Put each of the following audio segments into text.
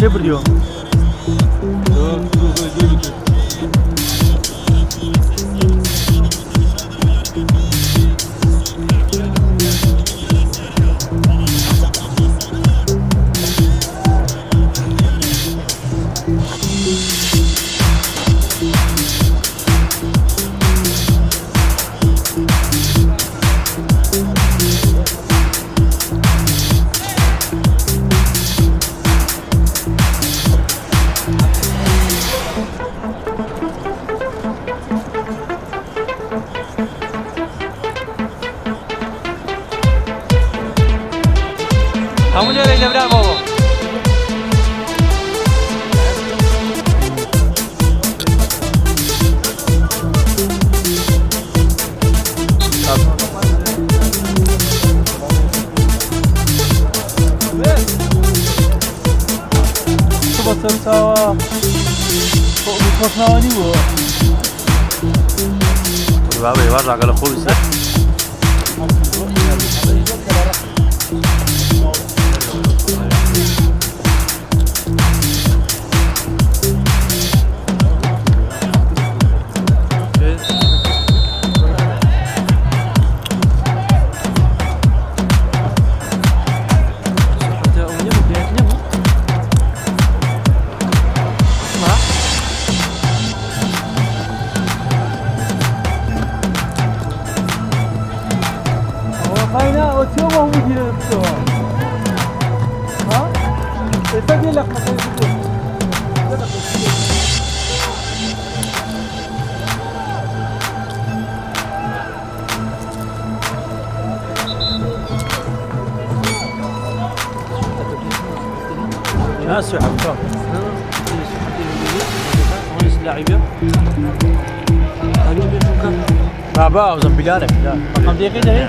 şey biliyor. همونجا رو اینجا برم بابا تو با سرساوا خوشنوانی بود بابا یه بار راگل خوبی سر Aynen o çok olmuş yine. Ha? Esa değil lakma. ناس يحبون اللاعبين بابا وزن بلانك رقم دقيقة ده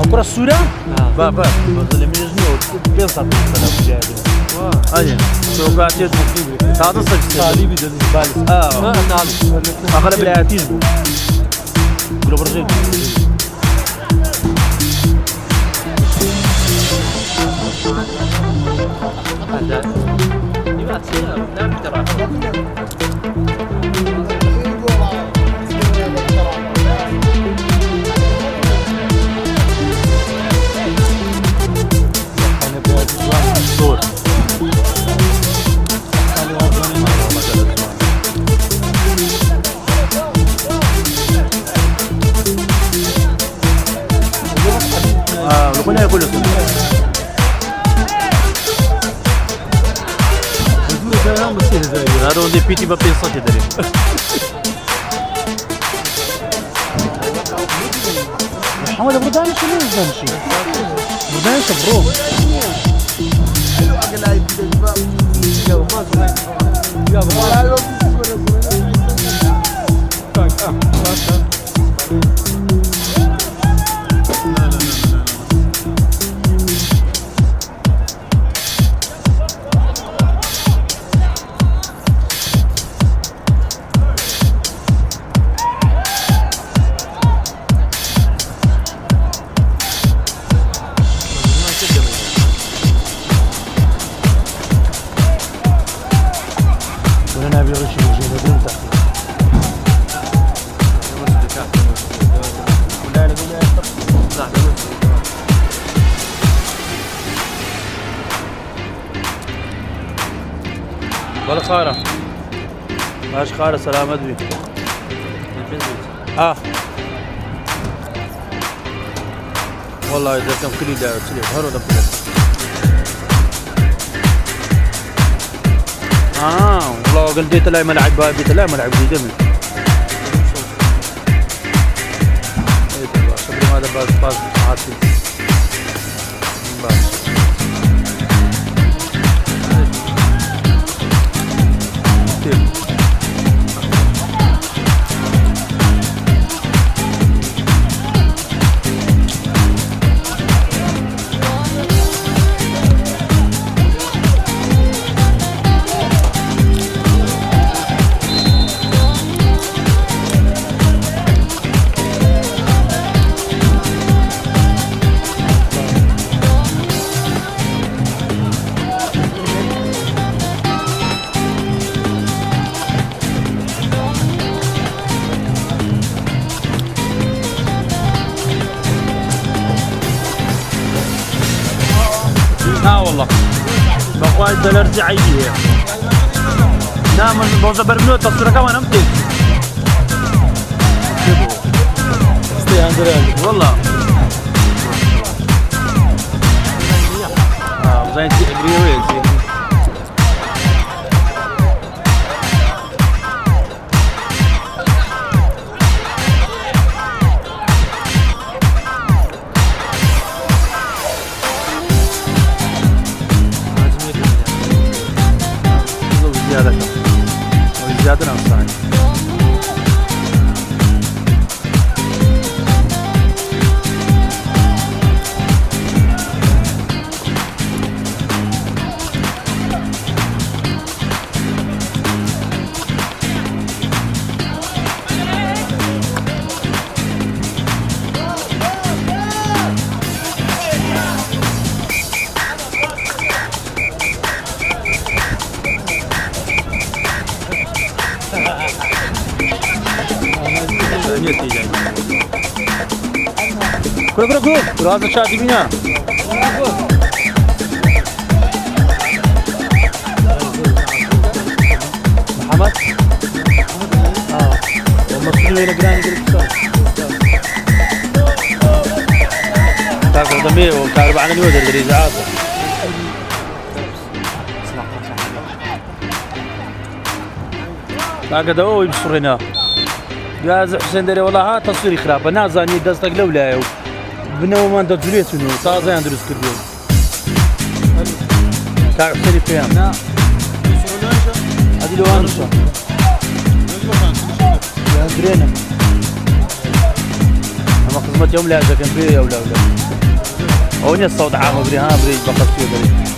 الكرة السوداء؟ بابا اللي من يزنو بيصل بالسلام جاهدين اجل توقعتي هذا صدق طالبي ده بالي اغلب الاياتيز بلو برزيل دور يقول لك هذا اللي بيتي ما بينصح يدري محمد ابو داني شنو يزن شيء ابو داني برو ولا خارة ماش خارة سلامت بي والله إذا كان كلي داعي تسلي هرو ده كله والله قلت ديت لا ملعب بيت لا ملعب جديد من شبري هذا باز عاطل باز ها والله بقوا الدولار زعيبية نعم بوزا برمنو تصوير كمان أمتي والله زين تقريبا زيادة نصاعي كل كل هذا شادي بينا محمد ومسؤول وين جراني قلت تاكل دمي وكارب عن الودر دريز عاطل تاكل هو يبصرنا جاز حسين دري والله ها تصوير خراب انا زاني دستك لولا بنو ما دجليت انه تازه يندرس كردو تعرف سري فيها لا هذه لو انشا يا درينا اما خدمت يوم لا كان فيه ولا هوني الصوت عام بري ها بري بقص فيه بري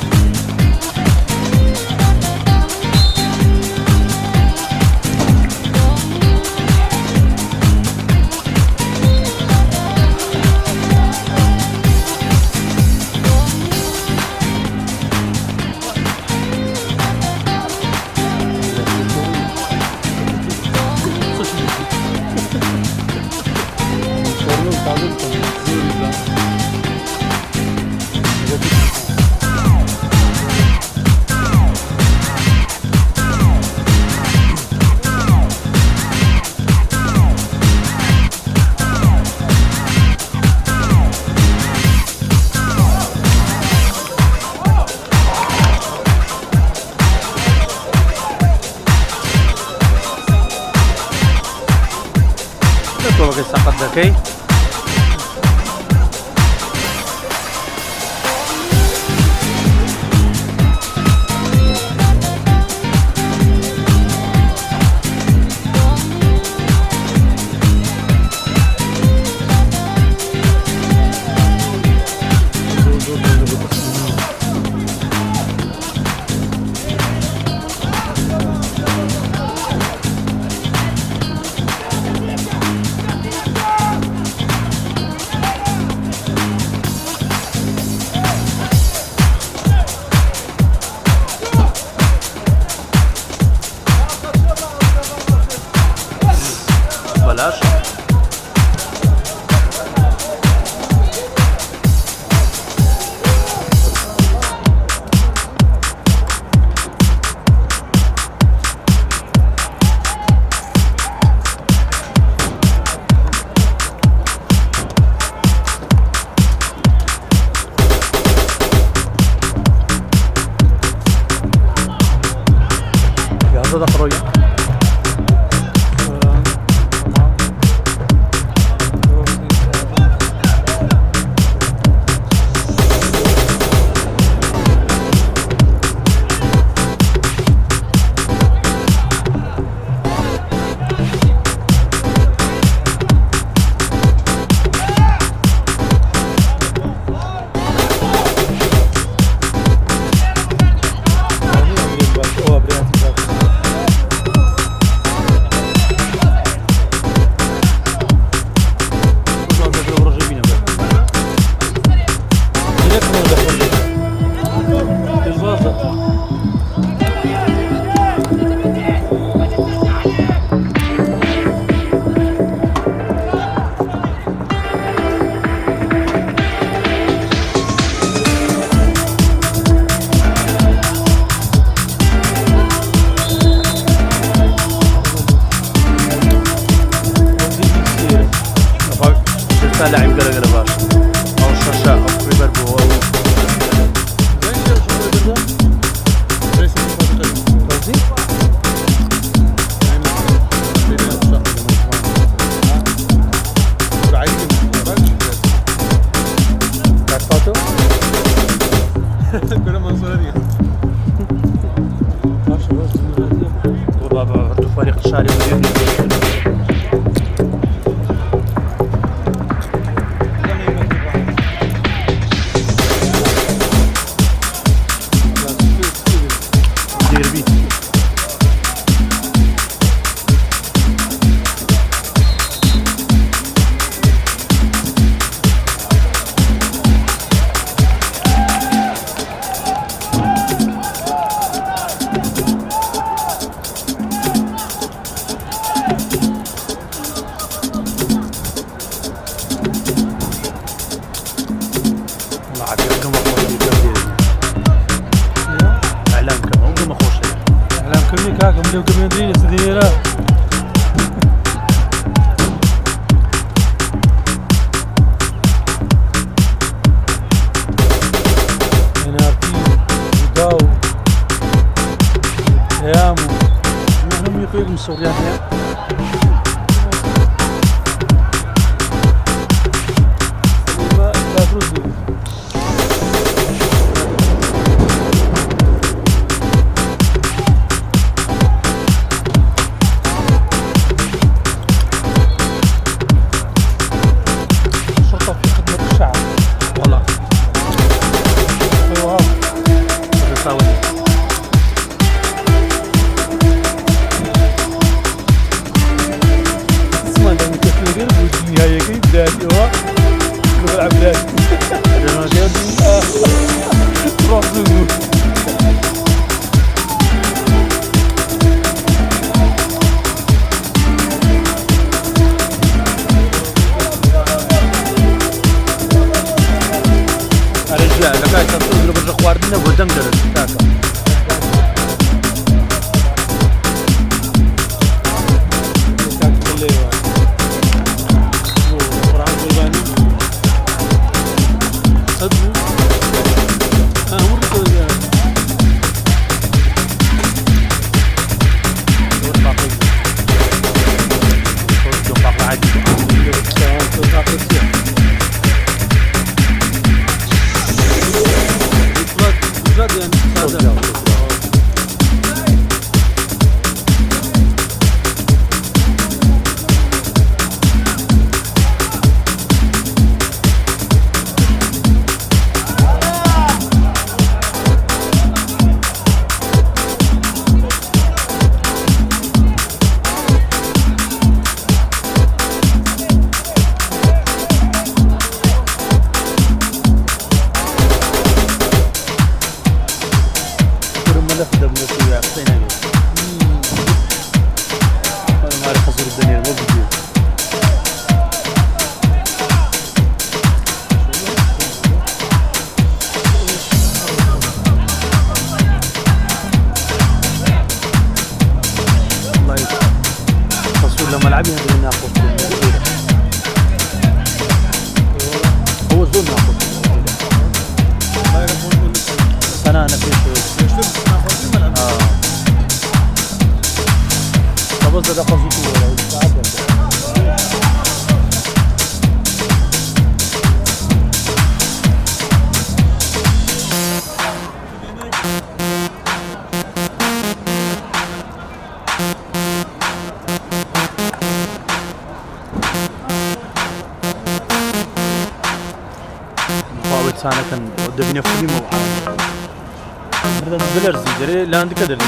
que sapat dakay كنا منصورة دي بابا فريق الشاري ديربي لو كم يدري سديرة هنا داو يامو نحن يقيم السوريان لا تردوا سانه كان دبنا في مو هذا بلرز جري لاند كدر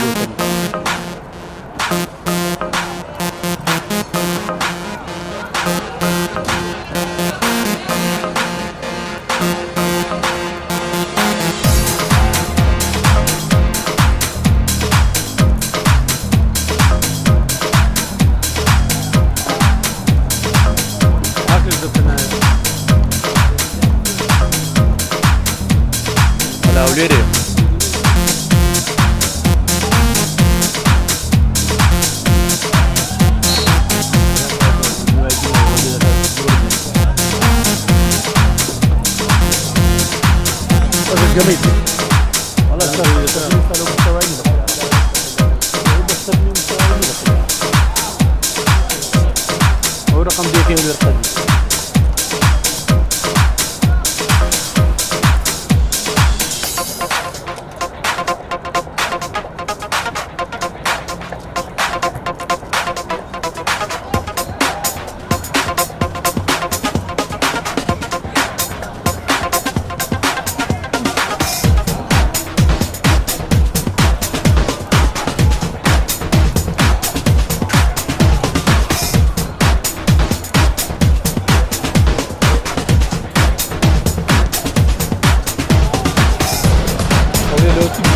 Aurelio. جميل والله لو مستوعبين هو رقم ديكي ويرقد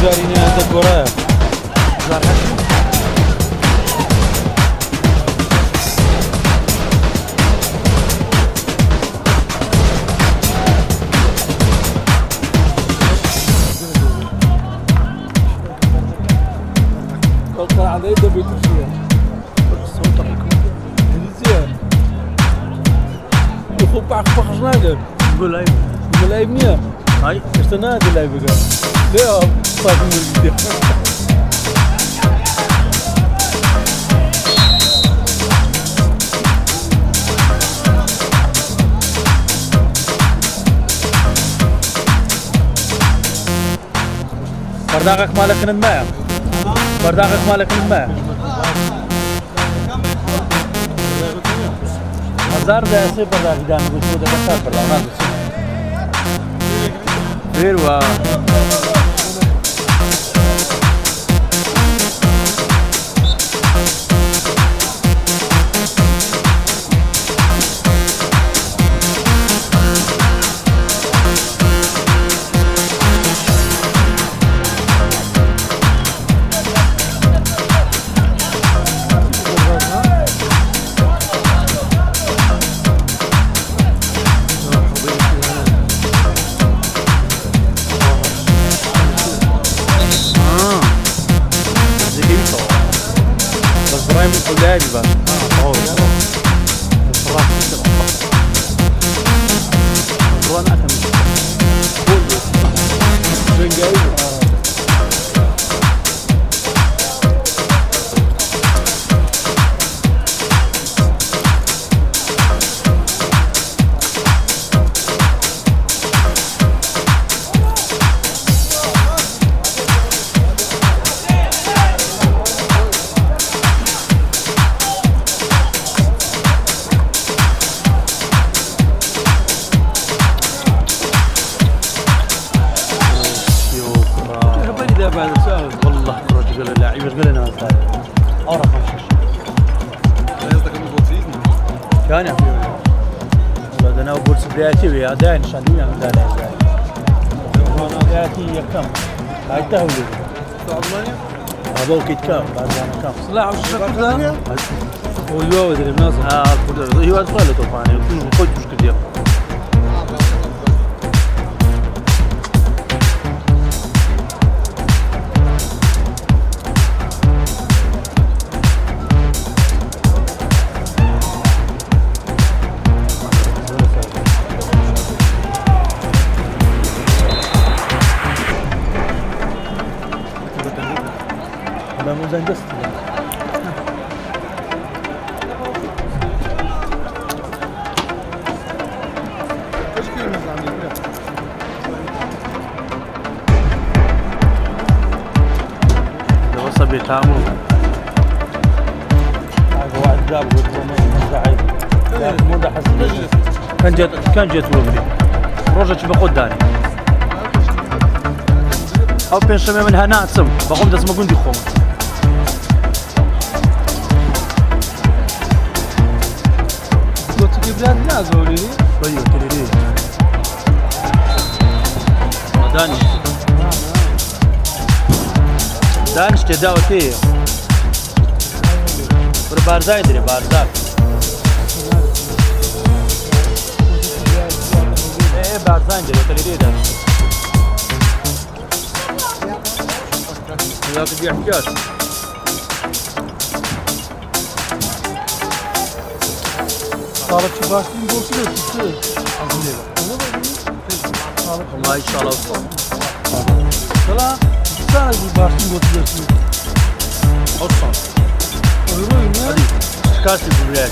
جاريني عندك ورايا توقع علي ده بيتشيا الصوت زين يخوف بعض فخرنا قال نقول هاي ملاي مية هاي استناد اللي بقى ليه فاهم الفيديو برداغك مالك الماء برداغك مالك الماء هزار ده يصير برداغ دان قلت ده بس برداغ نازل غير و ابراهيم الحدادي بقى والله رجل اللاعب يقول لنا أعرف كان يا بعد أنا أقول سبرياتي ويا داين شادين عن داين أنا دايتي كم هاي تهولي هذول كيت كم بعد أنا كم سلاح الشرق ده هو يوازي الناس كل هو أدخل طبعا يكون كل مشكلة ما مزنجست ده وصل بيتعامل واحد جاب مو ده حسن كان جت وقتي روجت بقود داني او بين شمي من هنا سم بقوم ده اسمه قندي خوم قلت لك بلاد نازولي طيب تريدي دانش تداوتي بارزاي دري بارزاي ايه بارزاي دري تريدي ده لا بدي احكيك صارت شباشتين بوكيلو تصير والله ان شاء الله وصل سلام صارت شباشتين بوكيلو وصل ويروي ما كاسي بالبلاد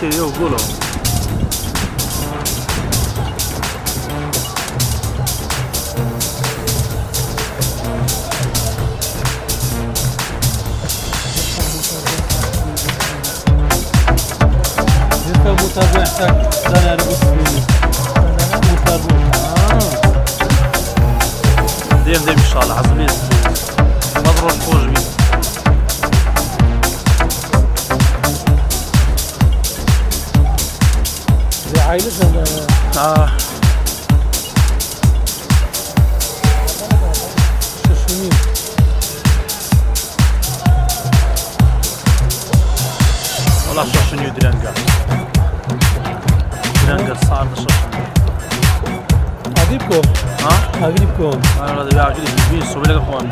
شيء يقولوا متابع زنار بسميني متابع ديم ان شاء الله عظيم مبروك خوش بي زي عائلة ششمين والله شاشن يدرنقا درنقا صار شاشن أجيبكم ها أجيبكم انا هذا يعجبني بين صوب لك اخوان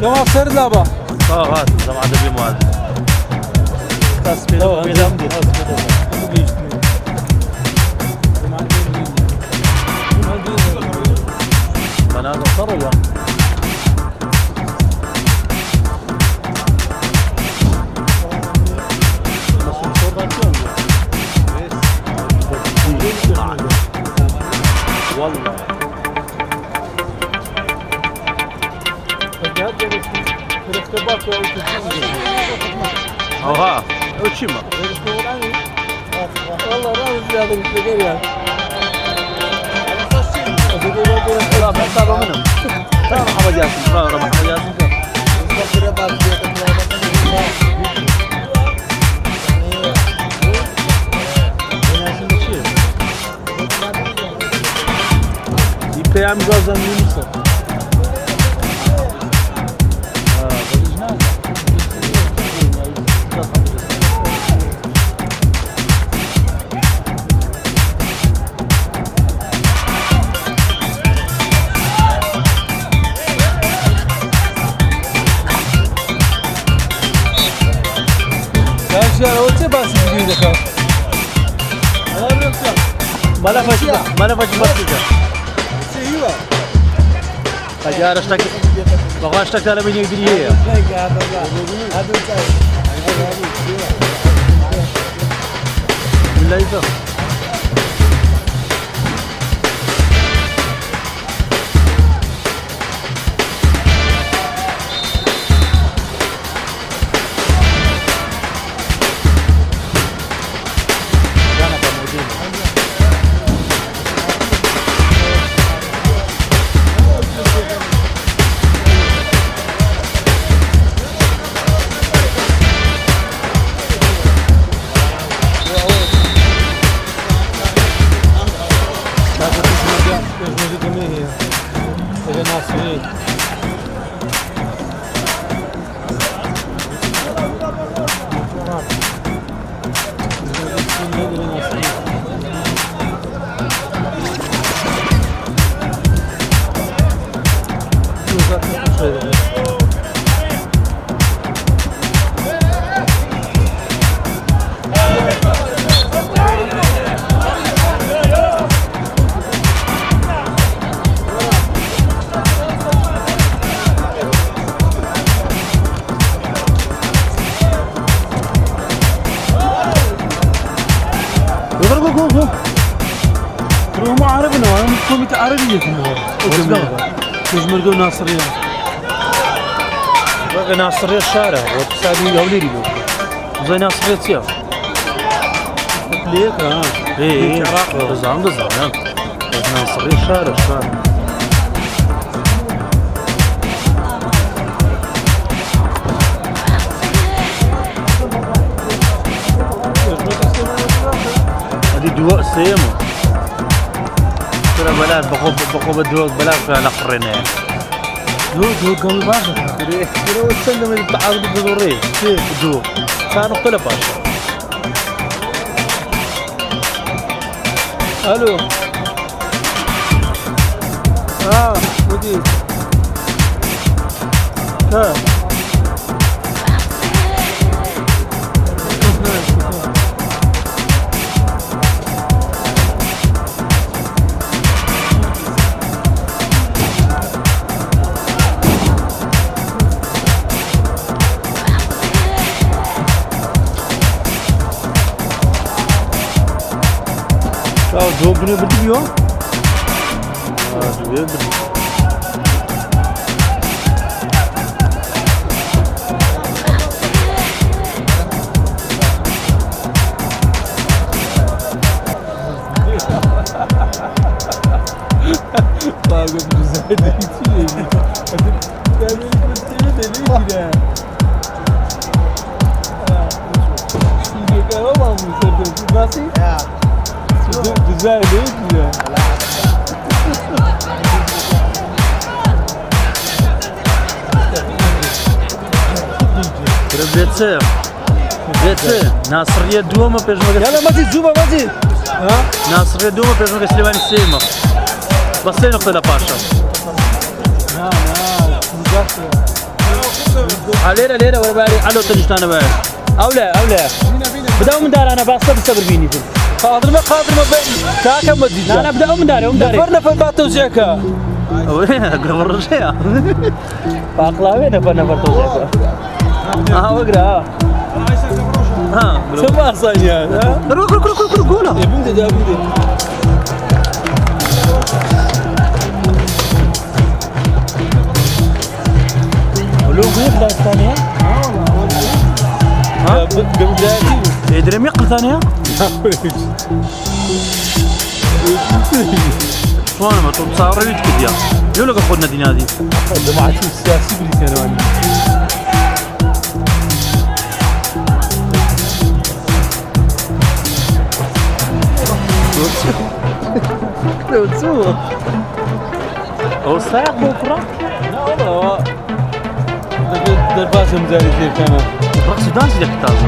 كم سرد لابا هات زعما هذا بيمو هذا تسبيح بيدم دي انا صار ولا والله ها وشيما والله راه زيادة بالفقر يعني لا بحسابه منهم لا محمد ياسين لا محمد ياسين يبقى جوزا من مصر يا وانت بس جديدك ما فاش بطيجة ايوه اجار اشتك بغا اشتك على بيني بدريه بالله يسر روح ما عرفنا وانا متكومي عربية تجمر ناصرية بقى ناصرية الشارع وتساعدني يوليري بو زي ناصرية سياف ليك ايه بالزعم ناصرية الشارع هذه دواء سيمو ترى بلاد بقوا بدواء بلاد فعلا قرينا دو قبل باشا كده وتسلم التعارض بالضروري كيف دو كانوا كله باشا الو ودي ها جواب بني بدي بيو Bago güzel değil. Ben de değil ya. Şimdi kalamam mı sırtım? Nasıl? Ya. Güzel değil mi ya? Bitte. Bitte. Nasriye دوما بيجمع. يلا ماجي زوبا ماجي. ها؟ ناصرية دوما بيجمع سليمان السيما. بس لين نقطة لباشا. علينا علينا ولا بعري على تنشتنا بعري. أولى. بدأوا من دار أنا بس بصبر فيني فين. قادر ما كاكا ما تجي. لا أنا بدأوا من داري نفرنا في الباتو زيكا. وين قبل رجع. باقلا وين نفر توزيكا. وقرا. سمع صنيا. كل قولها. يبون تجابين. ولو بيقدر الثانية؟ ها؟ بمجاهدين. يدري يقل ثانية؟ شلون ما تصار ريت كذا؟ يقول لك خذنا دي نادي. هذا ما عاد السياسي بلي كانوا. لو تسوق. هو ساق بكرة؟ لا والله. درباسة مزاري كمان. رقص دانس اللي احتاجه.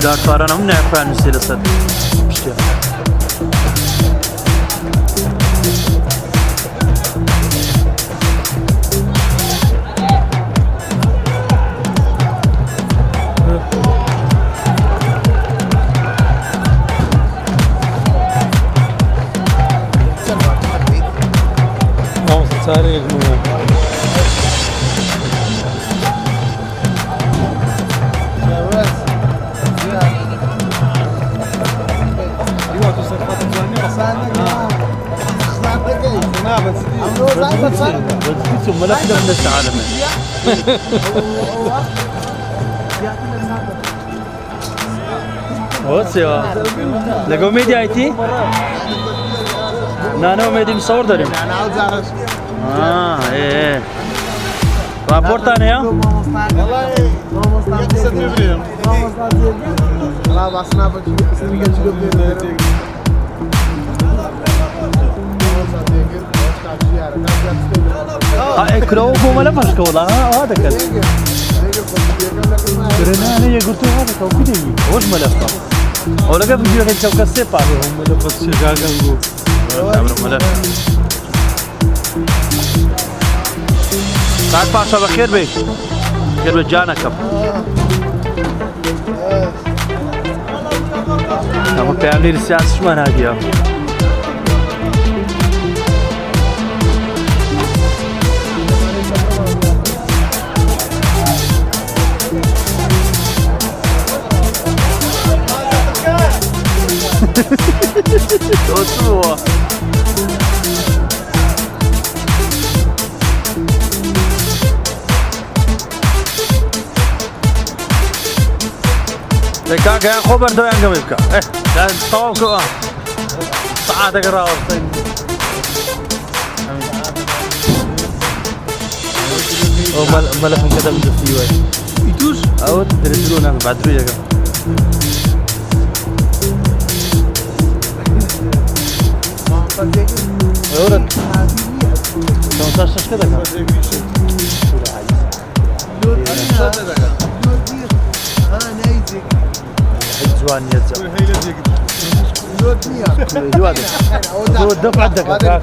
دار فارنا هم نعرفان السلسلة. اشتيا. ساري ثم لا تقدر من العالم. واتسيا لقوا ميديا ايتي نانو ميدي مصور دارين. ايه رابورت انا يا والله لا بسنا كراو بو ملا فشك والله هذا كذا كرنا انا قلت هذا كو كده وش ملفه ولا قبل فيديو كان شوكه سيبا هم ملفت شجاعة ملف بعد باشا بخير بيك خير بجانا كم اما بيعملي السياسة شو ما هادية Otuwa. Kaka ya خبر دو yang kami ka. Dan tahu ko ah. Saat agar awak. Oh malah kita menjadi. Itu أو تدرسون أنا بعد ريجا أولاد 15 كذا كان جوان يرجع هو الدفع عندك كاكا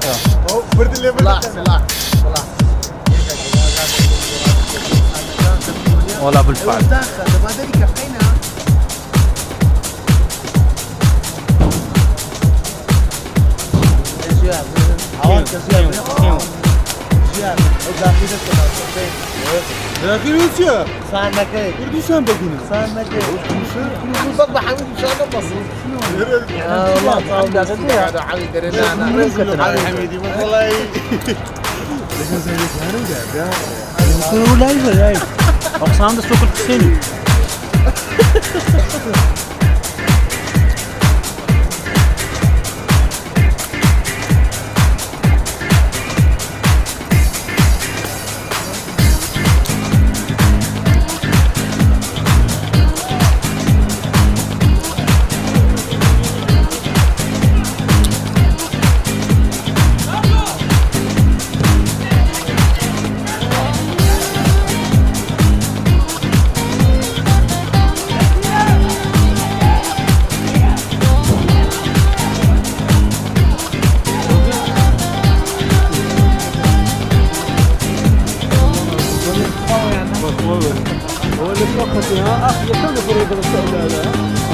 ولا بالفعل لكن يوسف صار مكاي كردستان بقولنا صار مكاي صدق حميد ان شاء الله بسيط والله صار هذا حميد درنا انا حميدي والله يقولوا لا يا أقسام ده سوق الحسيني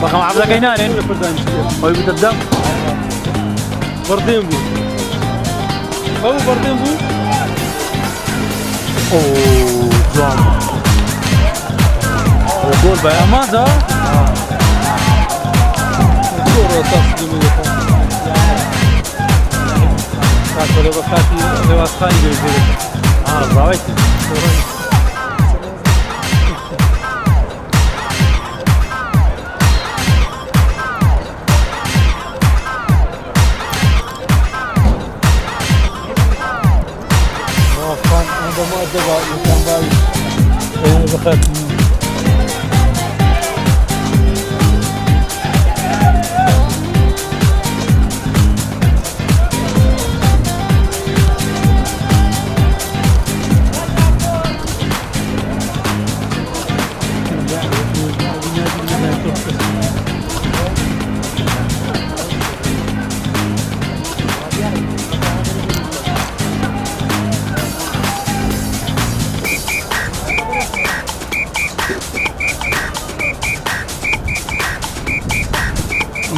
رقم عبد كينان هو بتدم فردين بو هو فردين بو اوه جوان وجول بقى ماذا الكورة صاص جميلة كاتو لو بخاتي لو اسخاني جاي براويت عندما أدبا مكان بايش بخاتي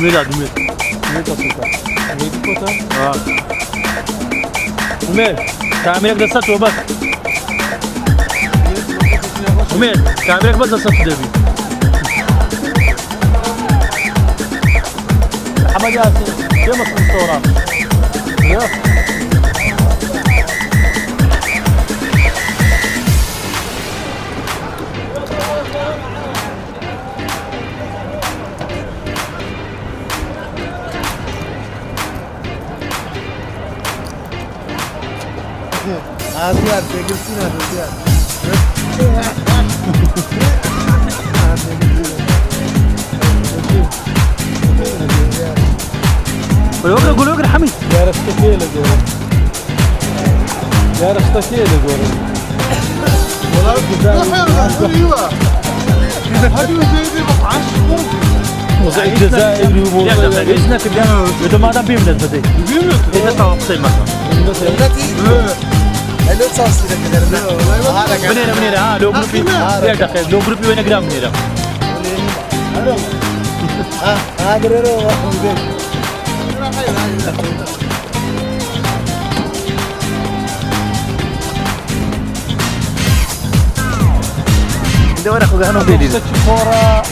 ميلاد ميلاد ميت كوتا وميل تعملك دست وبس وميل تعملك بس دست دبي محمد ياسر شو مصر الصورة Aziyar çekilsin Aziyar. قولوا قولوا حميد يا رشتكي لجورا يا رشتكي لجورا ايوه هذه زي بقعش وزي الجزائري لا ايش ناكل ده ما ده بيملى بدي بيملى اذا توقصي مثلا Hello sağ كده من هنا لو جروبي يا دقيق لو جروبي وين جرام من هنا هذا ده وين اخو هنا بيدي فورا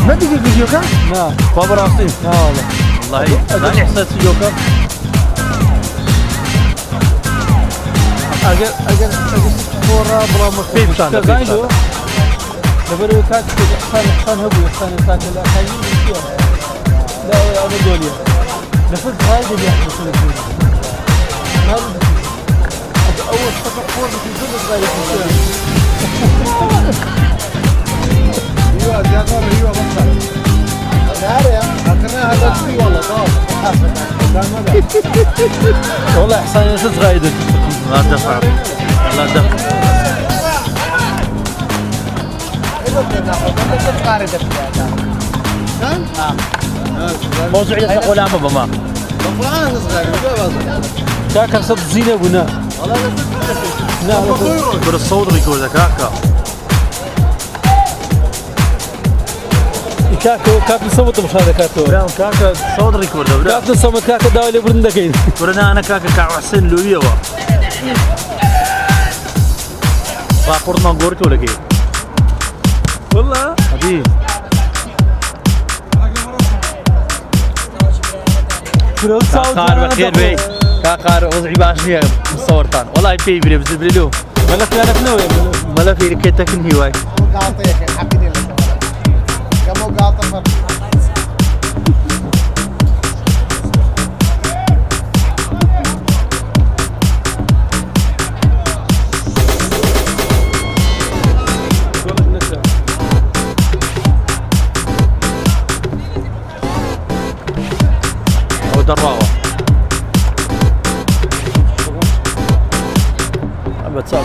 ما تيجي فيديو كان نعم خبر اصلي لا والله والله ما احساس جوكر اجل فورا بلا بيب كان زايدو دبرو كات احسان هبو احسان ساكن لا خليني لا انا دوليا نفذ هاي اللي يحدث اول خطأ فور في كل صغير والله إحسان ينسى غايدة لا دفع لا دفع موضوعية تقول عم بما كاكا صد زينة بنا بر الصوت ريكوردك هكا كاكا صوت مش هذا كاكا برام كاكا صوت ريكورد برام كاكا صوت كاكا داولي برندكين برنا أنا كاكا كاع حسين لويا قرنا غورك ولا كيف والله هذه كاكار بخير بي كاكار وضعي باشني مصورتان والله في بري بس بريلو ملك لا نفنو ملا في ركيتك هواي قاطع حقني لك كم قاطع أو دراوة بتصاب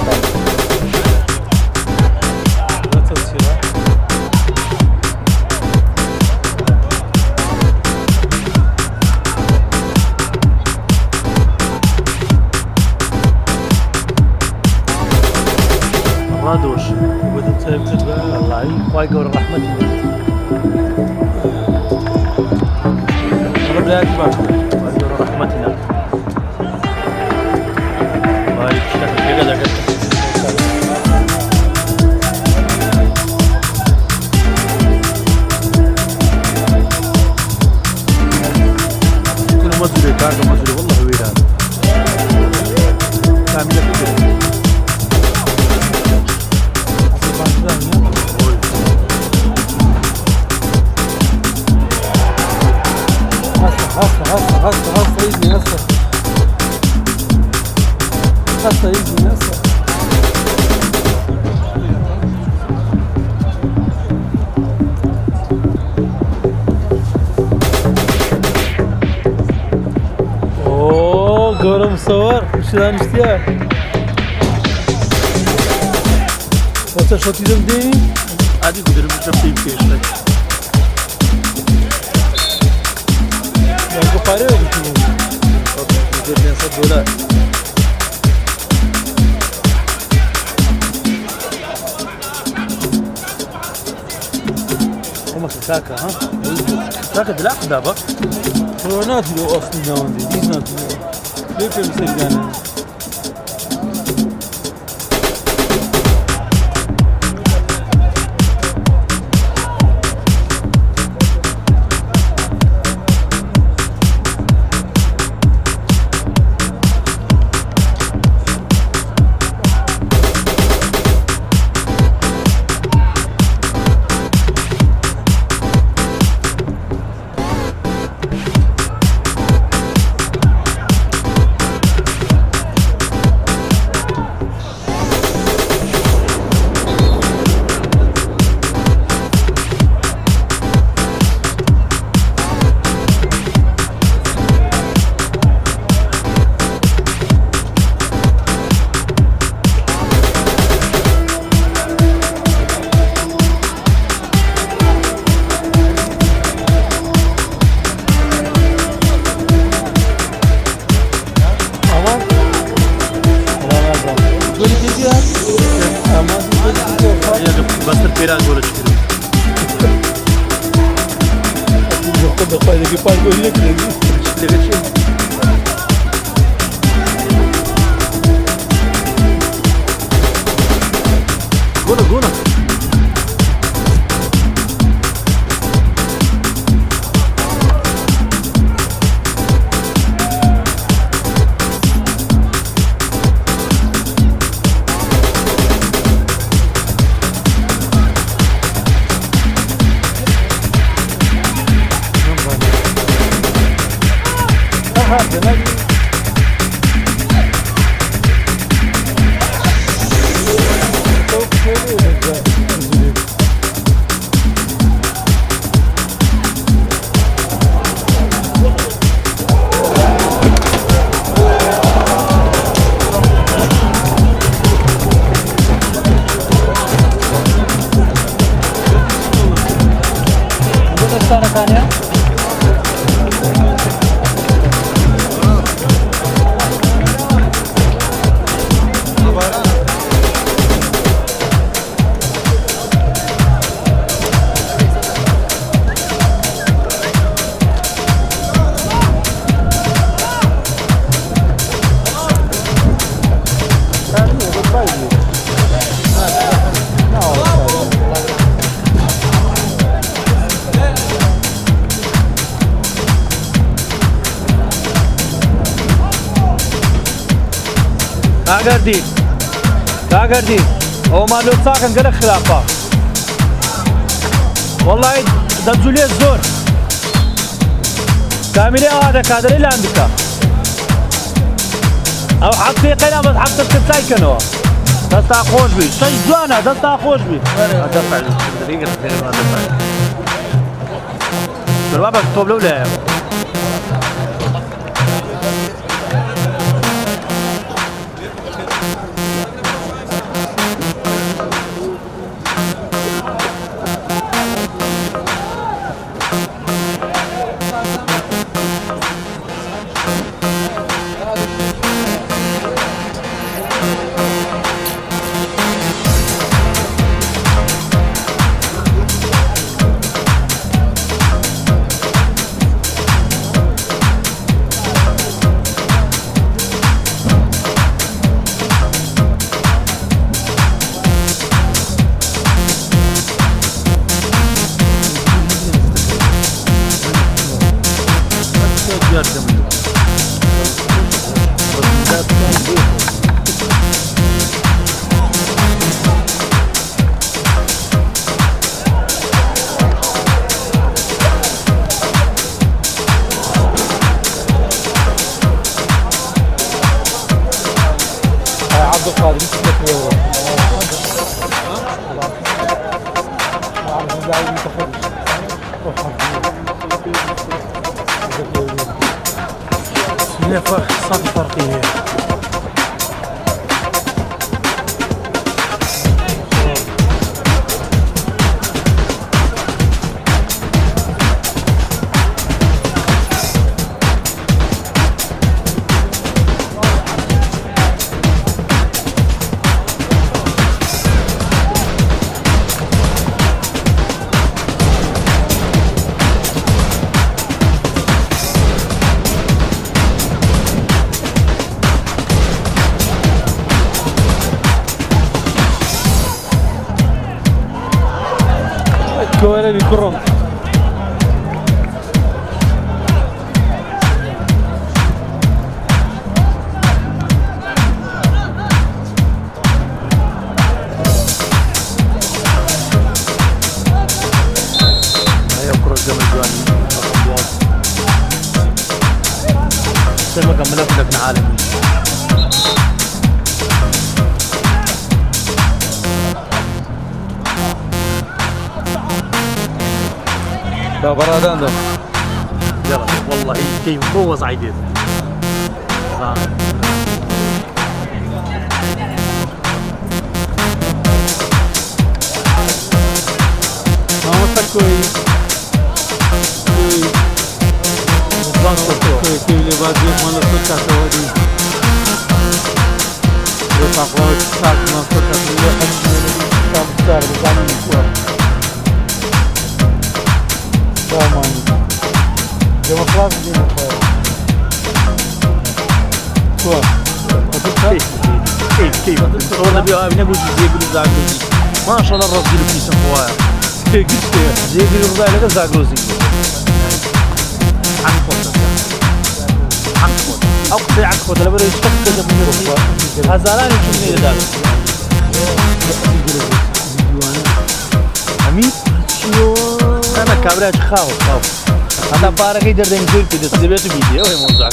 رادوش بدت تبقى الله خواي قول رحمتي ربنا يكبر خواي قول رحمتنا هاي تشتغل كذا كل مزري كارد مزري والله ويران كاملة كده هسه يجي هسه يجي هسه اوه قولوا مصور شو ذا اشتياق وانت شو تيزم دي عادي قدر بشرب فيش لك يعني قفاري ولا شنو $200 هم كاكا ها كاكا دلاك دابا كورونات لو اصلي جاوندي ديزنات ليه في مسجانه بس البيران ولا تشكرو Quando faz aqui, faz coisa aqui. قولوا Çok seviyorum ben. كاغردي هو ما لو ساكن قال خلافه والله دزولي الزور كاميرا هذا كادر اللي عندك او حقيقة بس حتى تسايكنوا دستا خوش بي شيء جوانا دستا خوش بي دفع دقيقة دفع بالبابا كتب له لا عبد القادر 6 يورو هي صافي فرقية كوالي الكرم هي كرة جمال سلمى كملت لك عالمي برادان ده يلا والله كيف هو صعيدين ما متكوي كي اللي باقي ما نسكت هذه وتقوى ساعة ما فكرت اللي حد كان صار بتاعنا مشوار تمام ديمقراطي ديمقراطي كيف صورنا بيها بنقول زي بلو زاغروزي ما شاء الله الرجل في سخوايا قلت زي بلو بالك زاغروزي عنكوت او قصي عنكوت لما يشتك كذا من هزاران يشوفني لدار امين شو انا كاميرا خاوف هذا بارك يقدر ينزل في السبيت فيديو هي موضوع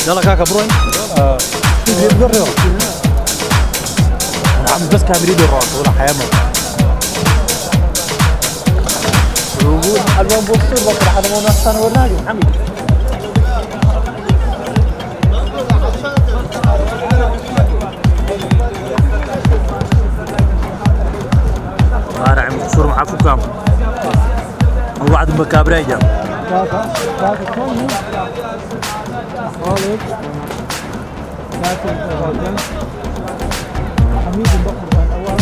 يلا كاكا بروين عم بس كاميري الراس ولا حيامه وجود الوان بوصير بكره على مو نحسن ورناجي حميد عم تصور معكم كام وبعد مكابرة جا كاكا كوني خالد كاكا حميد البقر الأول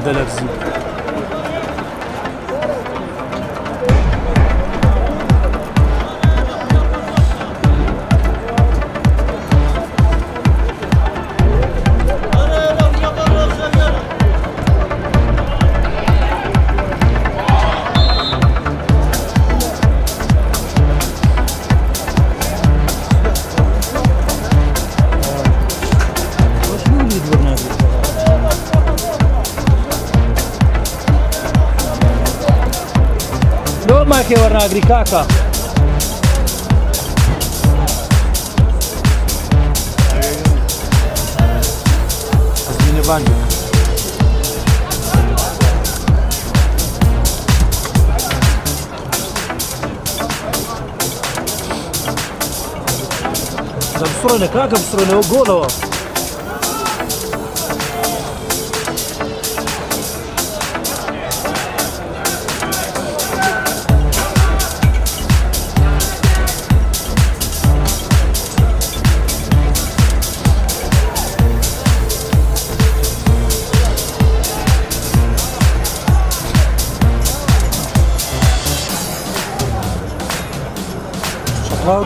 بدلك زين. ما كي ورنا أغريكاكا أزميني بانجو بسرعة كاكا بسرعة وقولوا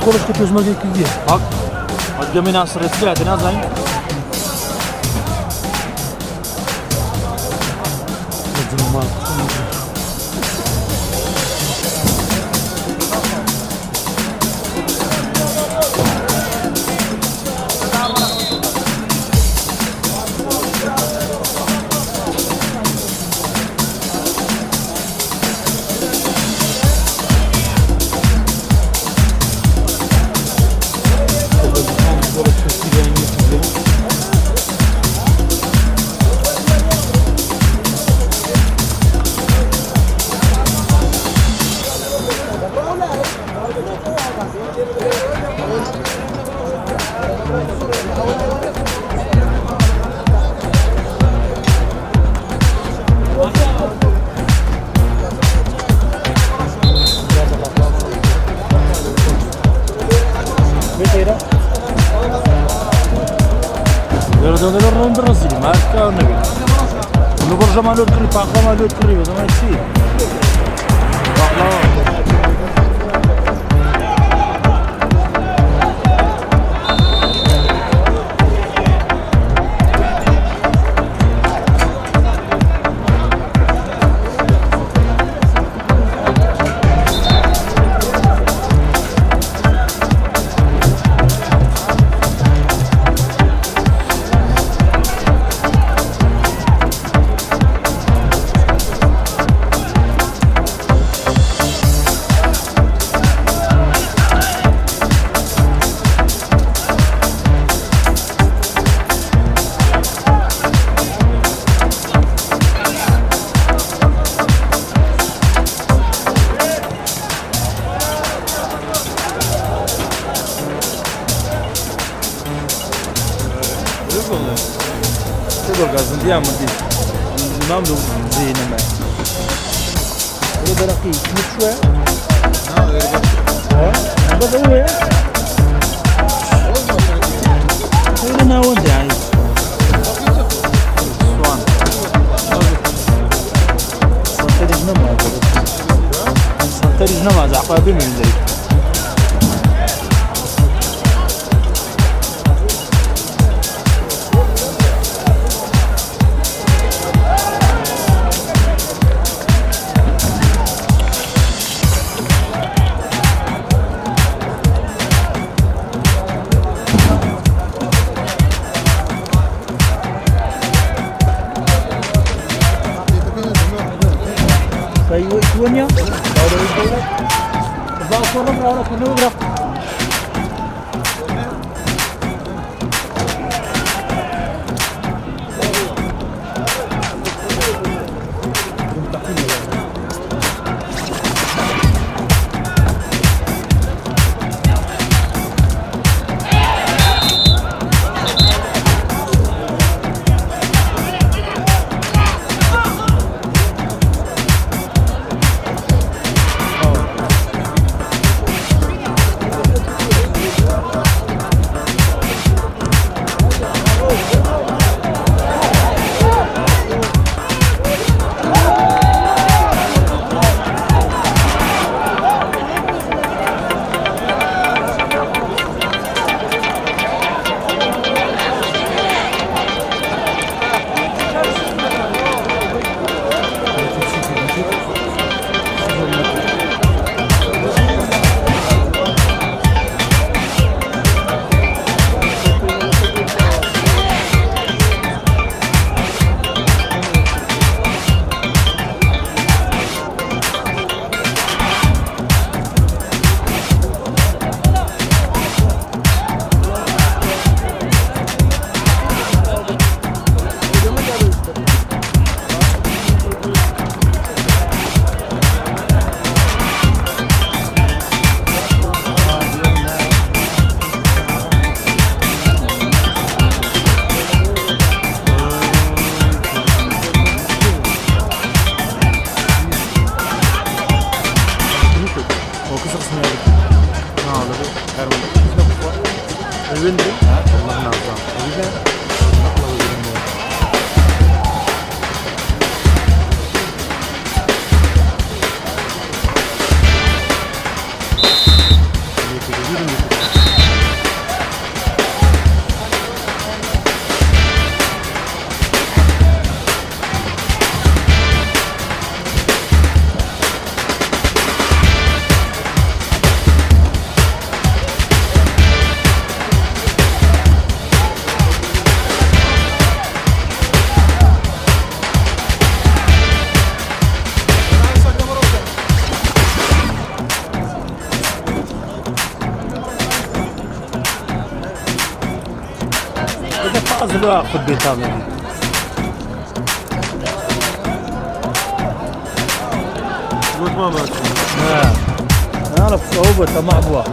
كلش كنت لازم اجي كذي هاك قدامي ناس رتبعت ناس زين non Brasile, ma è un non porta mai l'altro qui, pa come l'altro qui, non è sì. تقول قازم ديام مدي الإمام لو زينة ما لو برقي كنت شوية بس هو يا أنا وين يعني سوان سنتريج نماذج سنتريج نماذج عقابي من ذلك Suonya, ada itu lah. Sebab orang orang kena berapa? الويندو والله نظام فاضل واخذ بيتامين ما ماشي. أنا في صعوبة مع أبوها.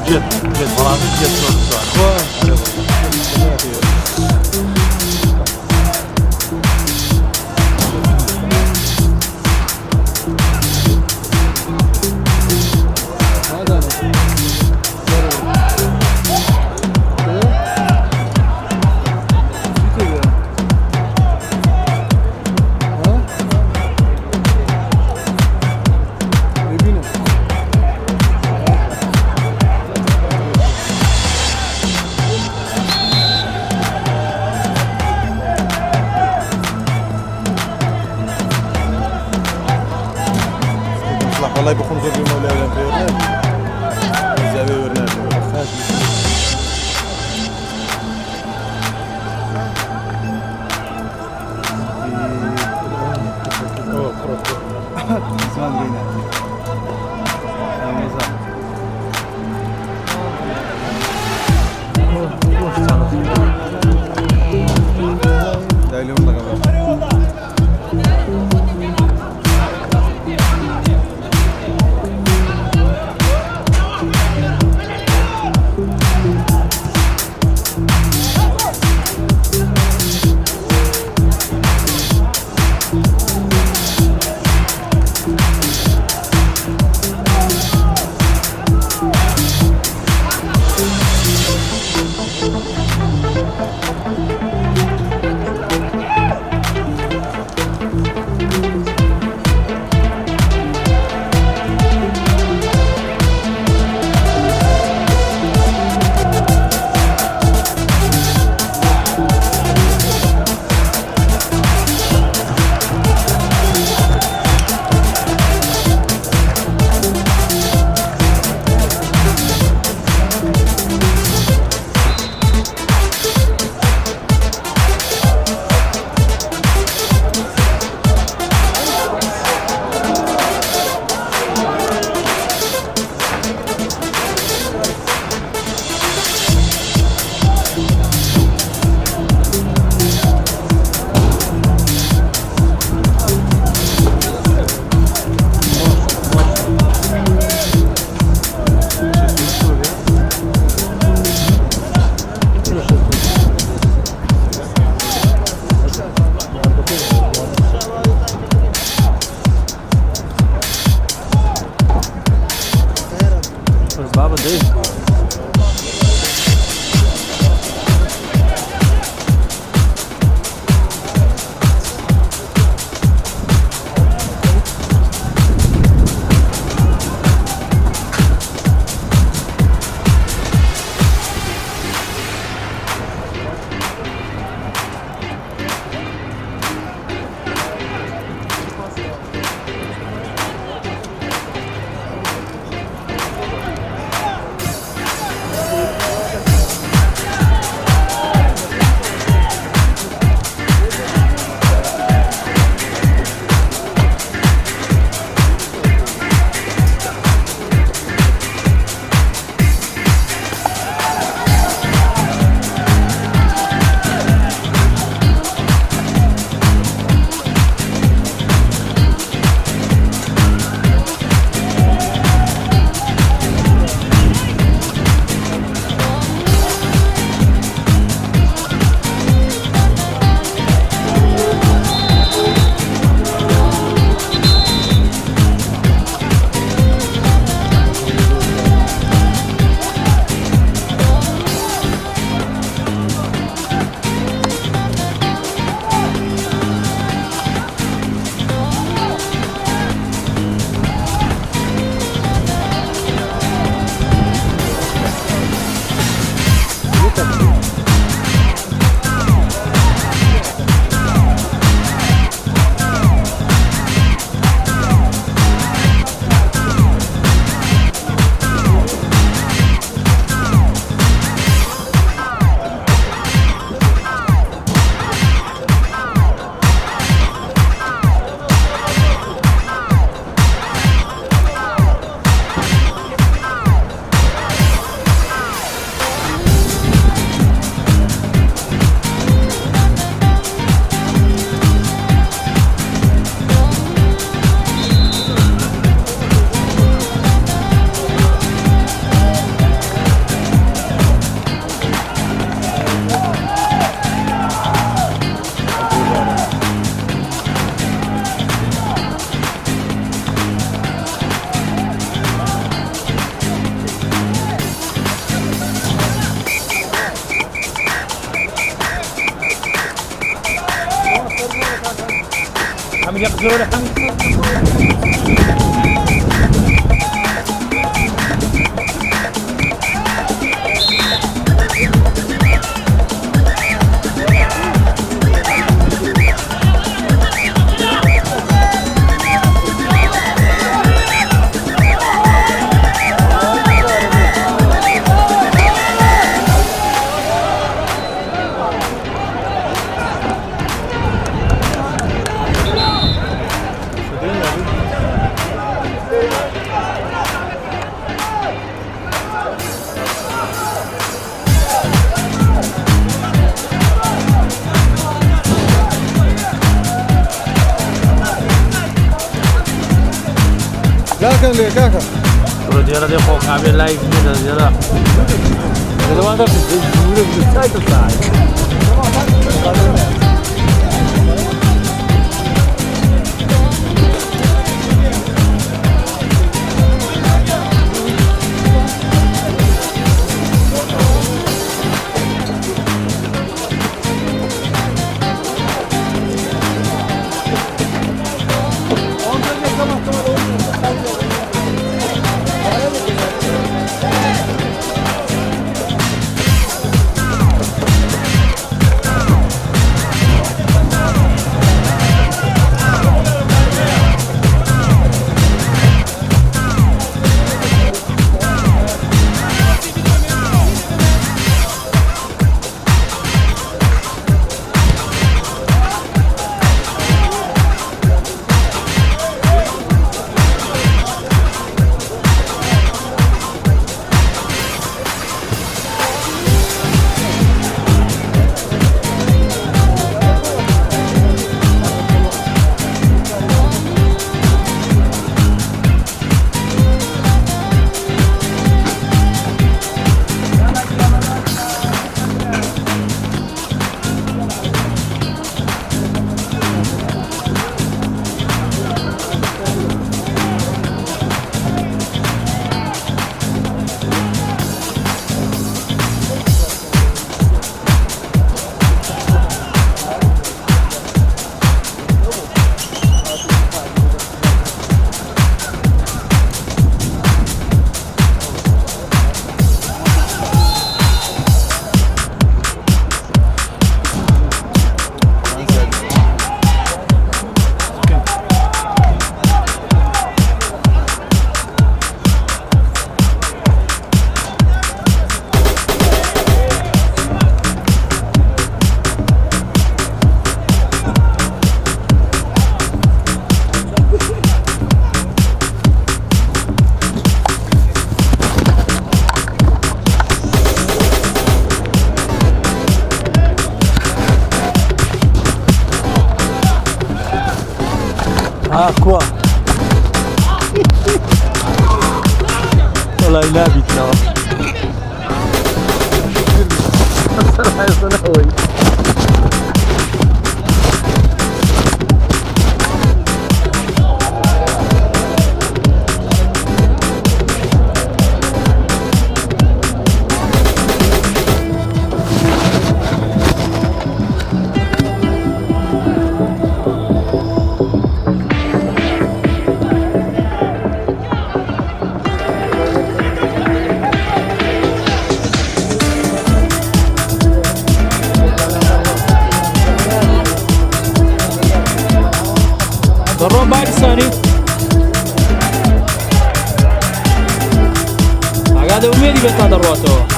جد جد والله جد والله بخمسة في مولاي في ورناد زاوية ورناد دايلي والله Baba değil. عم يقتلوا لحم. كان ليه كاكا Burada yara da fok abi live ne da yara. Ne zaman da bir sayı sayı. Ah quoi? Olha aí, né, bicho? Essa não é oi. ضربان بعد الثاني قاعد أميري بيطلع ضرباته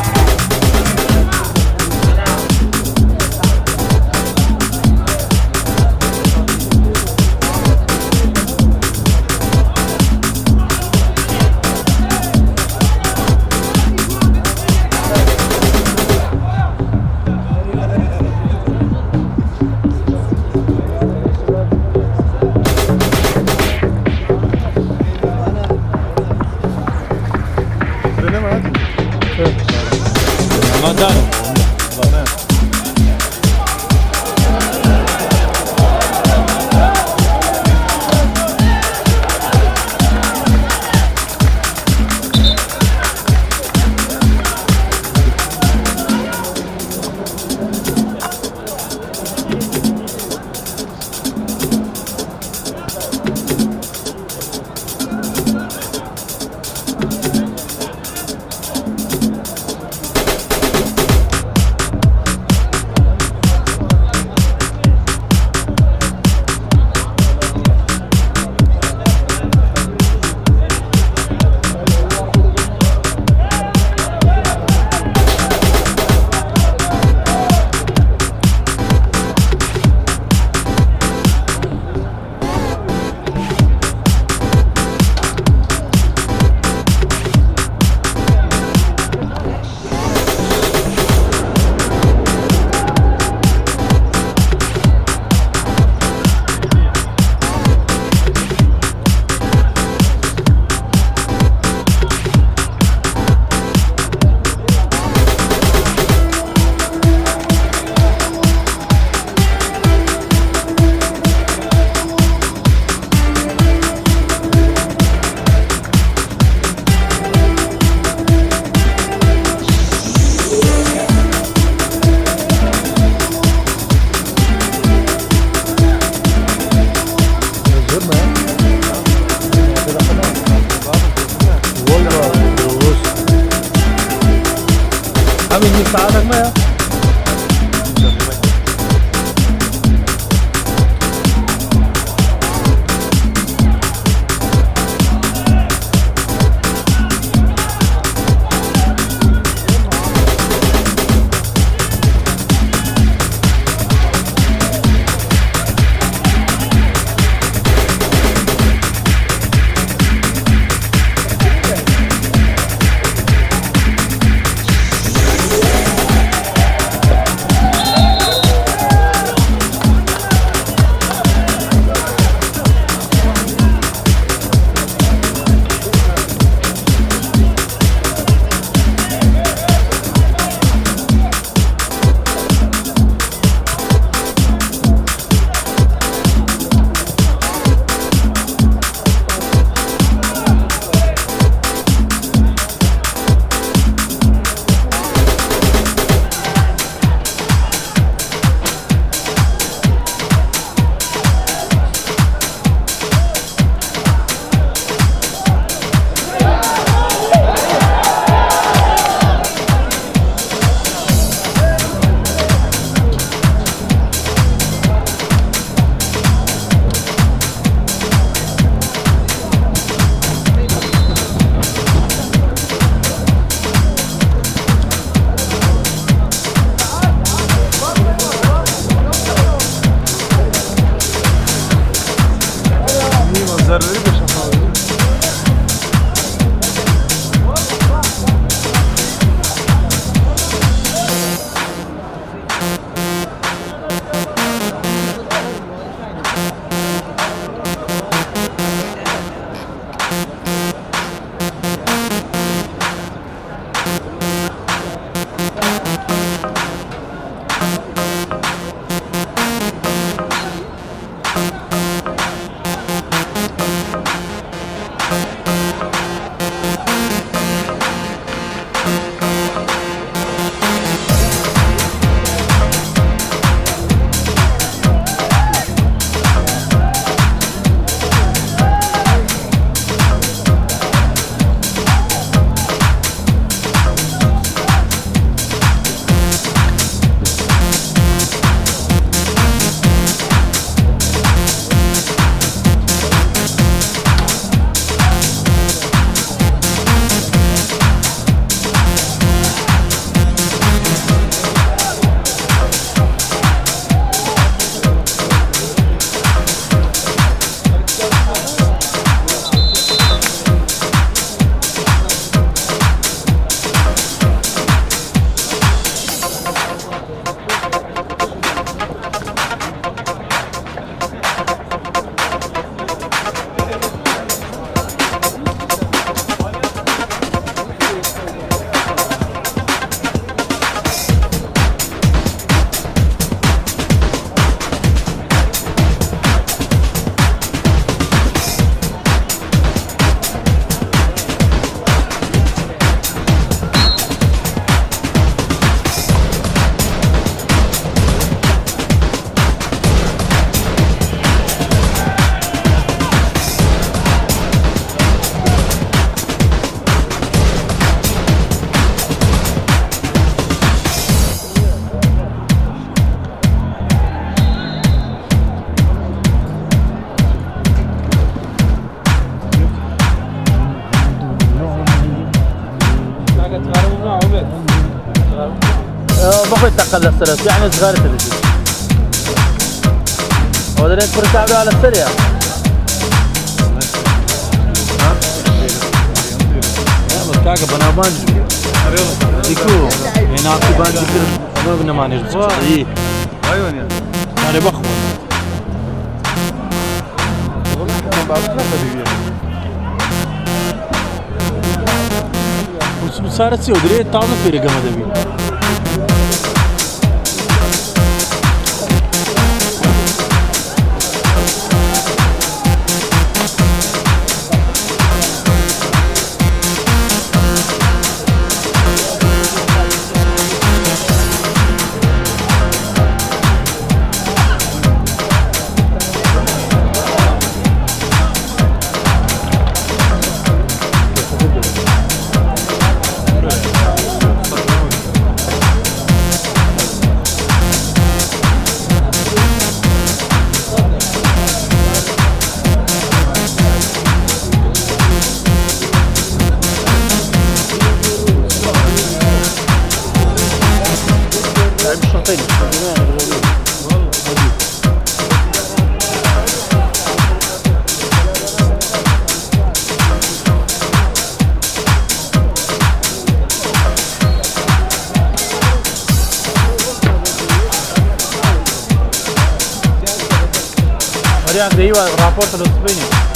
Öyle mi hadi? Evet. بتقل السرس يعني صغار تدري ودرين فرصة على السريع بس كاكا بنا بانج ديكو هنا في بانج كده ما بنا ما نجلس ايه ايوه يعني انا بخو صارت سي ودري تاعنا في رقم دبي Marian, de iba, raporta los sueños.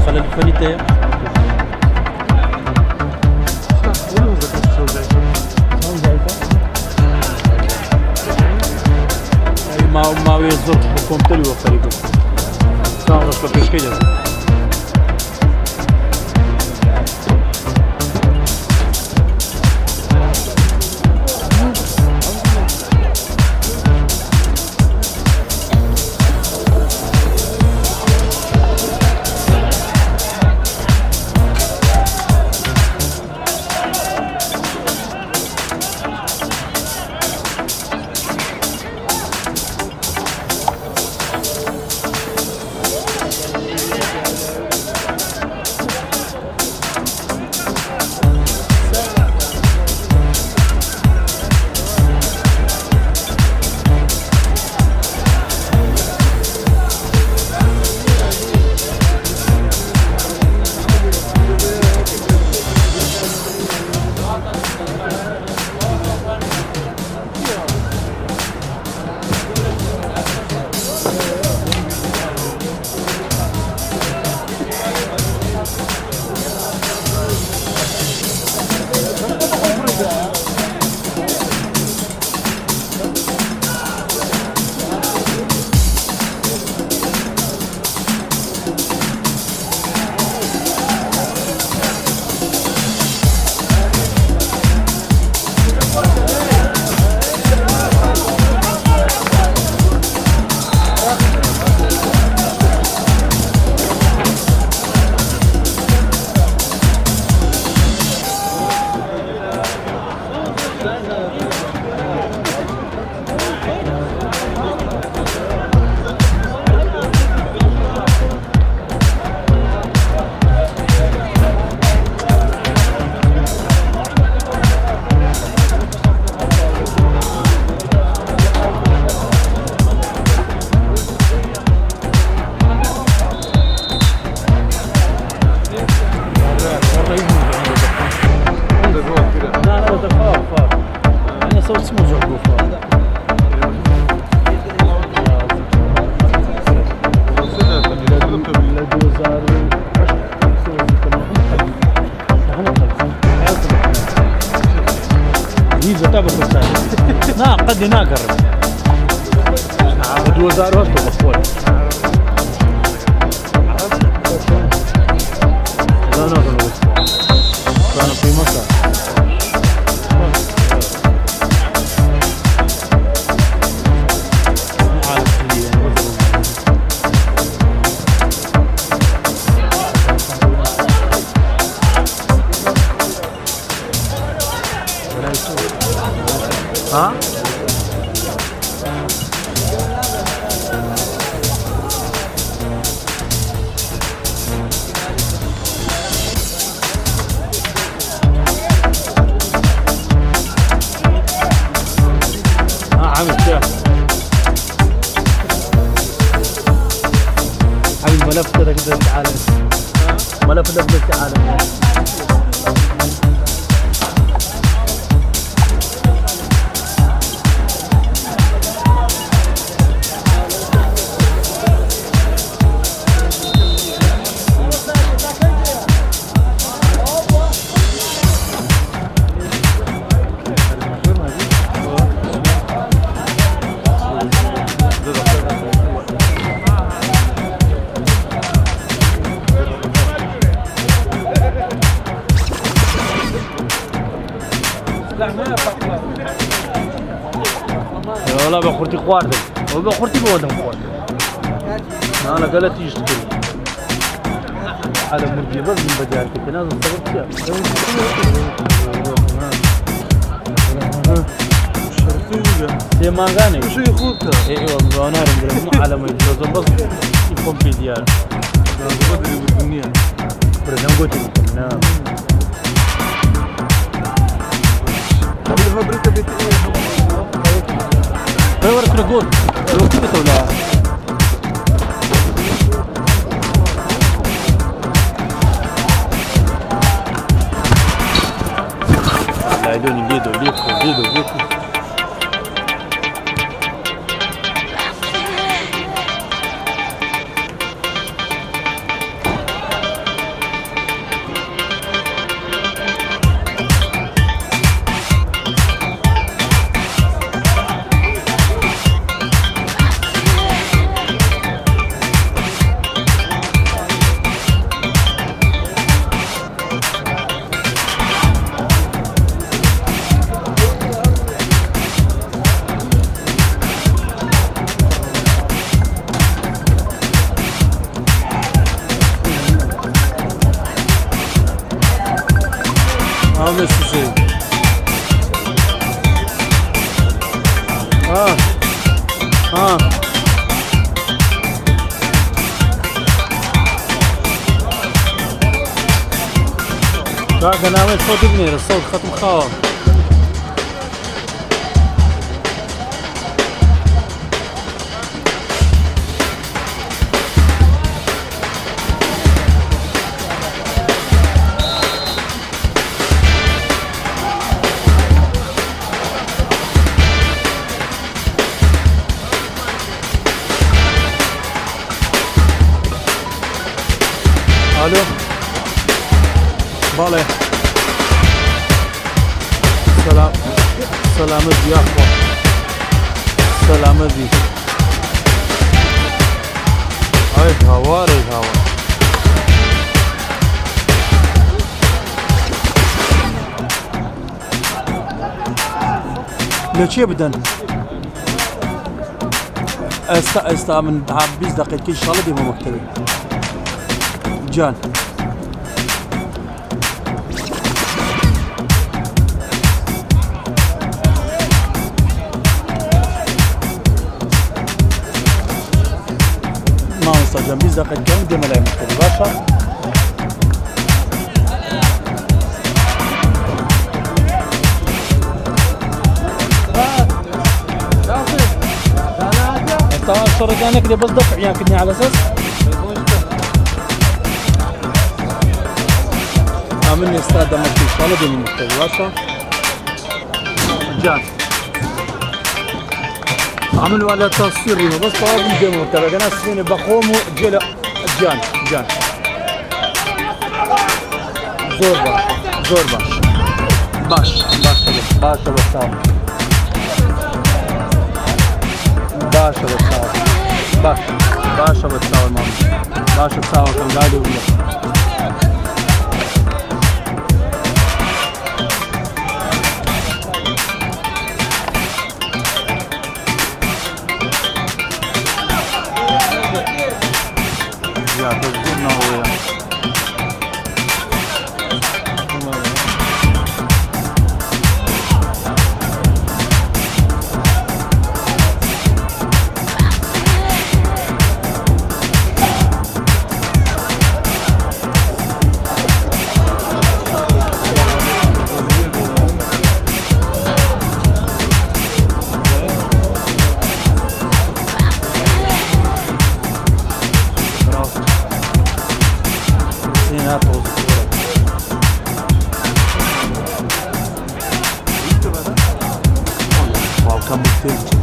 خلال فنيته ما يزور بكمتلي وفريقه سام رشقة بيشكيجة نا قد ناقر دو زار وقت مقبول لا ناقر كان في مصر ها عامل كده عامل ملف كده كده العالم ملف ده بس العالم والله بخورتي خواردك وبخورتي بودم خوارد انا قالت يشتري على مرجي بس من بجارتك انا استغربت يا ما غاني شو يخوتها؟ اي والله انا مو على ما يجوز بس يكون في ديار بالدنيا برنامج قلت لكم نعم الفابريكا بيتي ايه ورك نقول الوقت ولا لا يدون يجيدوا ليكو عامل شيء كان عامل صوت ابني الصوت ختم خاوة الو بالي سلامت يا اخوة سلامت هاي هوا ليش بدن استا من 20 دقيقة ان شاء الله دي مكتبي جان ما مستجم 20 دقيقة كم دي ملاي مكتبي باشا صرت انا كده بس دفع يعني كدني على اساس عاملني استاذ دمك ان شاء الله دي من التواصل جان عملوا على تصوير بس طلبوا ديمو ترى ناس فين بقوموا جل جان زور باش بسام باشا بتساوي ماما باشا بتساوي كم قاعد يقول لك يا تزورنا هو Balkan mutlu.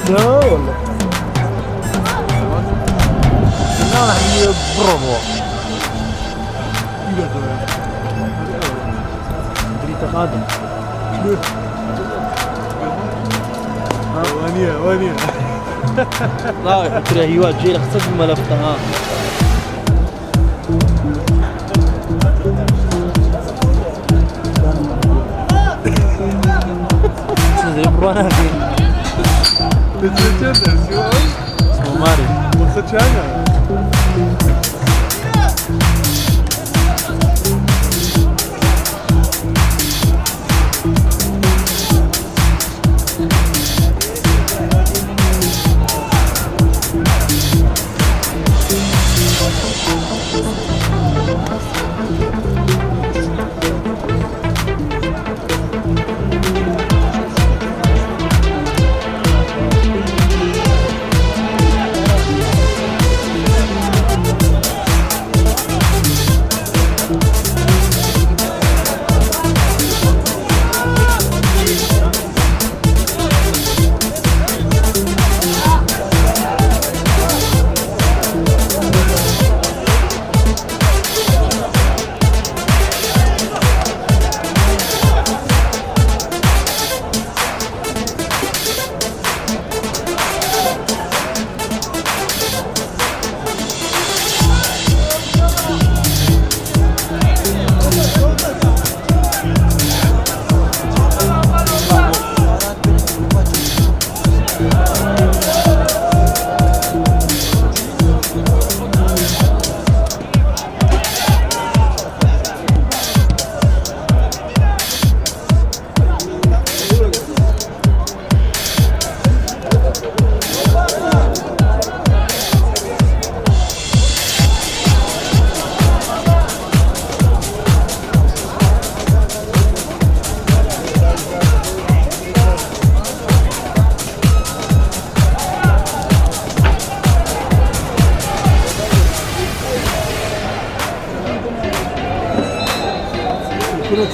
لا والله لا هي برافو دريت قادم وانيا لا ترى هي جيل خصك الملف ها زي بروانا اسمه ماري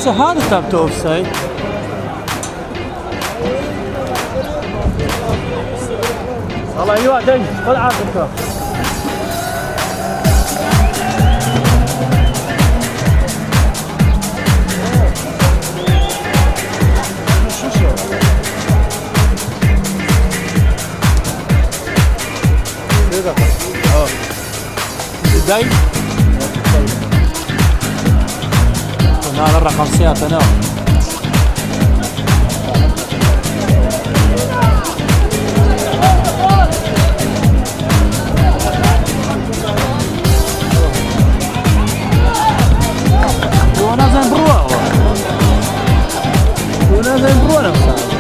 هذا تابت اوف سايد. والله ايوه دنج خذ عاقبته. ازاي؟ هذا الرقم سيارة انا ونازل بروا ونازل بروا نفسها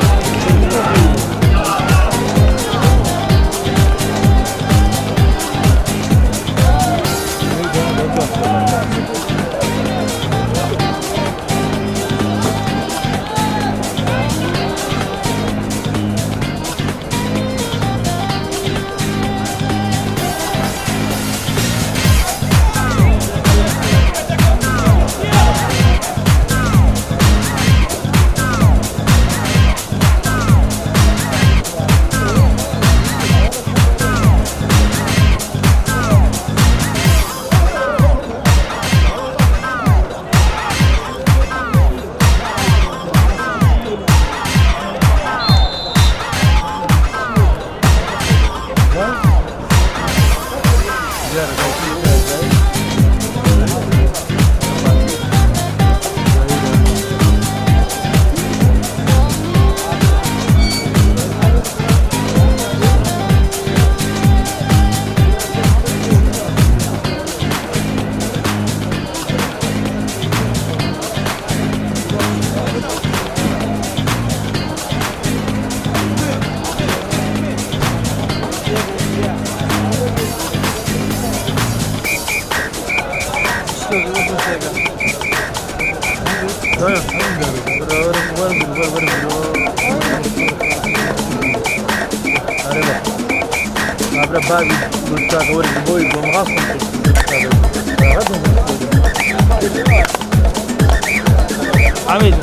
عميد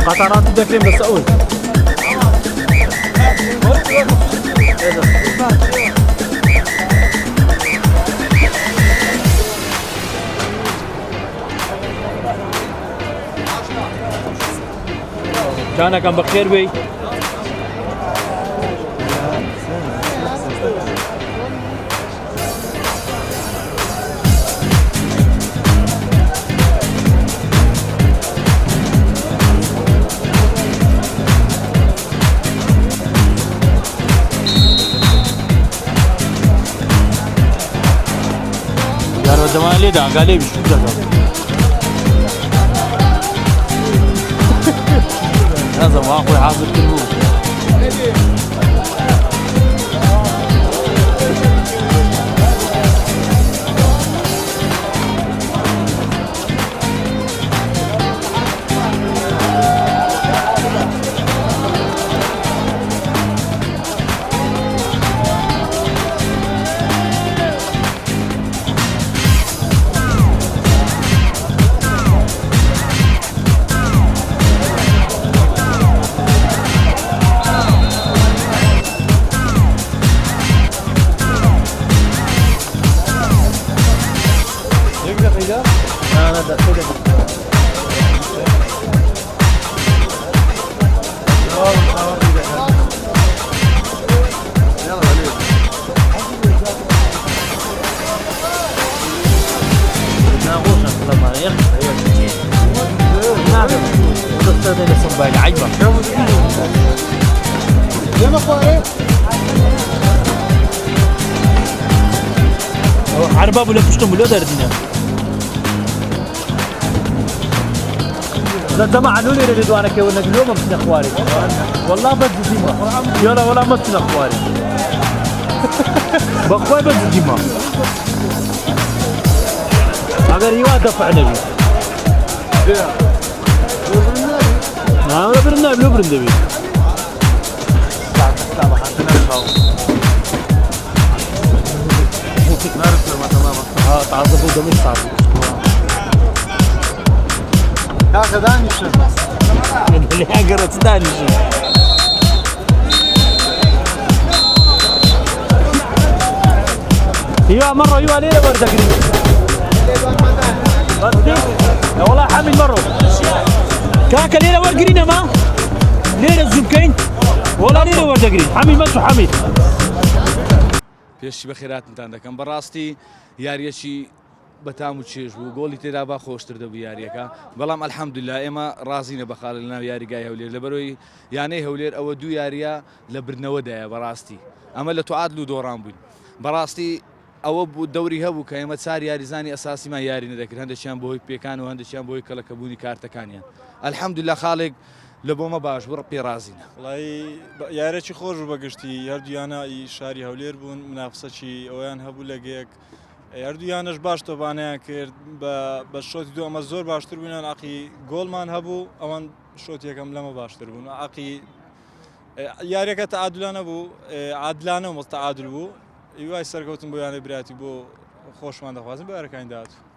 قطرات الدكريم بس أقول كان بخير بي دمالي ده قال لي بشو ده هذا ما اخوي حاضر كله عرباب ولا بشتم ولا دردنا لا جماعة نولي رضوانك ولا اليوم مسنا خواري والله بس ديما يلا ولا مسنا خواري بخوي بس ديما اگر يوا دفع نبي نعم برنا برنا تعصبوا دمي صعب کاکە دانیشن لێیان گەڕێت دانیشن هیوا مەڕۆ هیوا لێرە وەردەگرین والله حەمید مەڕۆ کاکە لێرە وەرگرینەما لێرە زوو بکەین والله لێرە وەردەگرین حەمید مەچوو حەمید پێشی بە خێراتتان دەکەم بەڕاستی یاریەکی بەتام و چێژ بوو گۆڵی تێدا با خۆشتر دەبوو یاریەکە بەڵام ئەلحەمدوللا ئێمە ڕازینە بەخاڵ لەناو یاریگای هەولێر لەبەرەوەی یانەی هەولێر ئەوە دوو یاریە لە برنەوەدایە بەڕاستی ئەمە لە توعادل و دۆڕان بووین بەڕاستی ئەوە بوو دەوری هەبوو کە ئێمە چار یاریزانی ئەساسیمان یاری نەدەکرد هەندێکیان بۆی پێکان و هەندێکیان بۆی کەلەکەبوونی کارتەکانیان ئەلحەمدوللا خاڵێک لە بۆمە باش بڕ پێ رازینە وڵی یارێکی خۆش بەگشتی هەردوویانە شاری هەولێر بوون منافسەکی ئەویان هەبوو لەگەیەک هەردوویانش باش تۆبانیان کرد بە شۆتی دو ئەمە زۆر باشتر بوونیان عقی گۆڵمان هەبوو ئەوان شۆتیەکەم لەمە باشتر بوون عقی یاریەکە تەعادلانە بوو عادلانە و مەستەعادل بوو هیوای سەرکەوتن بۆ یانەی براتی بۆ خۆشمان دەخوازم بە یارەکانی داهاتوو